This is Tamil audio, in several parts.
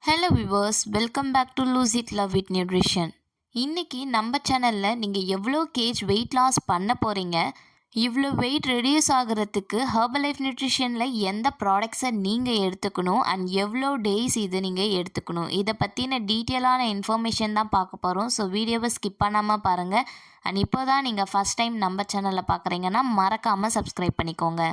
Hello viewers, welcome back to lose it love it nutrition. இன்றைக்கி நம்ம சேனலில் நீங்கள் எவ்வளோ கேஜ் வெயிட் லாஸ் பண்ண போகிறீங்க, இவ்வளோ வெயிட் ரெடியூஸ் ஆகிறதுக்கு ஹெர்பல் லைஃப் நியூட்ரிஷனில் எந்த ப்ராடக்ட்ஸை நீங்கள் எடுத்துக்கணும் அண்ட் எவ்வளோ டேஸ் இது நீங்கள் எடுத்துக்கணும், இதை பற்றின டீட்டெயிலான இன்ஃபர்மேஷன் தான் பார்க்க போகிறோம். ஸோ வீடியோவை ஸ்கிப் பண்ணாமல் பாருங்கள். அண்ட் இப்போ தான் நீங்கள் ஃபஸ்ட் டைம் நம்ம சேனலில் பார்க்குறீங்கன்னா மறக்காமல் சப்ஸ்கிரைப் பண்ணிக்கோங்க.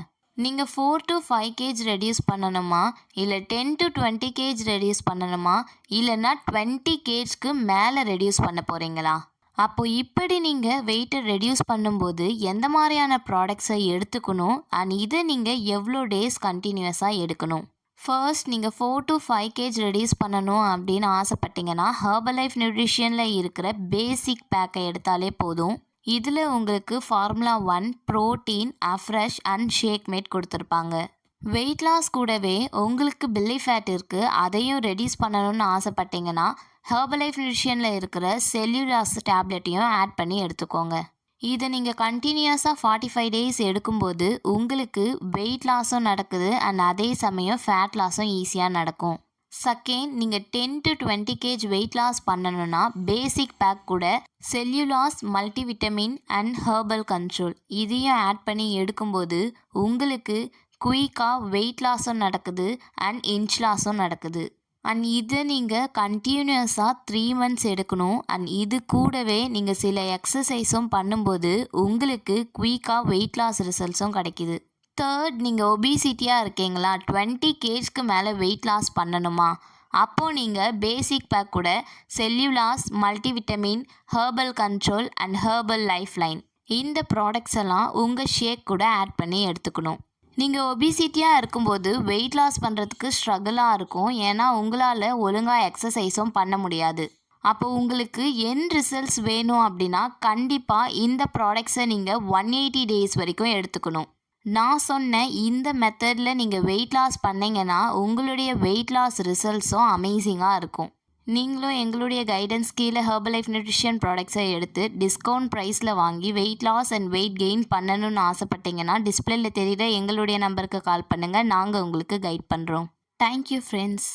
நீங்கள் 4 to 5 kg ரெடியூஸ் பண்ணணுமா, இல்லை 10 to 20 kg ரெடியூஸ் பண்ணணுமா, இல்லைன்னா 20 kgக்கு மேலே ரெடியூஸ் பண்ண போகிறீங்களா? அப்போது இப்படி நீங்கள் வெயிட்டை ரெடியூஸ் பண்ணும்போது எந்த மாதிரியான ப்ராடக்ட்ஸை எடுத்துக்கணும் அண்ட் இதை நீங்கள் எவ்வளோ டேஸ் கண்டினியூஸாக எடுக்கணும்? ஃபர்ஸ்ட், நீங்கள் 4 to 5 kg ரெடியூஸ் பண்ணணும் அப்படின்னு ஆசைப்பட்டீங்கன்னா ஹெர்பல் லைஃப் நியூட்ரிஷனில் இருக்கிற பேசிக் பேக்கை எடுத்தாலே போதும். இதில் உங்களுக்கு formula 1, protein, afresh and shake mate கொடுத்துருப்பாங்க. வெயிட் லாஸ் கூடவே உங்களுக்கு பில்லி ஃபேட் இருக்குது, அதையும் ரெடியூஸ் பண்ணணும்னு ஆசைப்பட்டீங்கன்னா ஹெர்பல் லைஃப் நியூட்ரிஷனில் இருக்கிற செல்லுலாஸ் டேப்லெட்டையும் ஆட் பண்ணி எடுத்துக்கோங்க. இதை நீங்கள் கண்டினியூஸாக 45 days எடுக்கும்போது உங்களுக்கு வெயிட் லாஸும் நடக்குது அண்ட் அதே சமயம் ஃபேட் லாஸும் ஈஸியாக நடக்கும். செகண்ட், நீங்கள் 10 to 20 kg வெயிட் லாஸ் பண்ணணும்னா பேசிக் பேக் கூட cellulase, multivitamin and herbal control இதையும் ஆட் பண்ணி எடுக்கும்போது உங்களுக்கு குயிக்காக வெயிட் லாஸும் நடக்குது அண்ட் இன்ச் லாஸும் நடக்குது. அண்ட் இதை நீங்கள் கண்டினியூஸாக 3 months எடுக்கணும். அண்ட் இது கூடவே நீங்கள் சில எக்ஸசைஸும் பண்ணும்போது உங்களுக்கு குயிக்காக வெயிட் லாஸ் ரிசல்ட்ஸும் கிடைக்கிது. தேர்ட், நீங்கள் ஒபிசிட்டியாக இருக்கீங்களா, 20 kgக்கு மேலே வெயிட் லாஸ் பண்ணணுமா, அப்போது நீங்கள் பேசிக் பேக் கூட cellulase, multivitamin, herbal control and herbal life line இந்த ப்ராடக்ட்ஸ் எல்லாம் உங்கள் ஷேக் கூட ஆட் பண்ணி எடுத்துக்கணும். நீங்கள் ஒபிசிட்டியாக இருக்கும்போது வெயிட் லாஸ் பண்ணுறதுக்கு ஸ்ட்ரகிளாக இருக்கும், ஏன்னா உங்களால் ஒழுங்காக எக்ஸசைஸும் பண்ண முடியாது. அப்போ உங்களுக்கு என் ரிசல்ட்ஸ் வேணும் அப்படின்னா கண்டிப்பாக இந்த ப்ராடக்ட்ஸை நீங்கள் 180 days வரைக்கும் எடுத்துக்கணும். நான் சொன்ன இந்த மெத்தடில் நீங்கள் வெயிட் லாஸ் பண்ணிங்கன்னா உங்களுடைய வெயிட் லாஸ் ரிசல்ட்ஸும் அமேசிங்காக இருக்கும். நீங்களும் எங்களுடைய கைடன்ஸ் கீழே ஹெர்பல் லைஃப் நியூட்ரிஷன் ப்ராடக்ட்ஸை எடுத்து டிஸ்கவுண்ட் ப்ரைஸில் வாங்கி weight loss and weight gain பண்ணணும்னு ஆசைப்பட்டீங்கன்னா டிஸ்பிளேல தெரியுற எங்களுடைய நம்பருக்கு கால் பண்ணுங்கள், நாங்கள் உங்களுக்கு கைட் பண்ணுறோம். Thank you friends.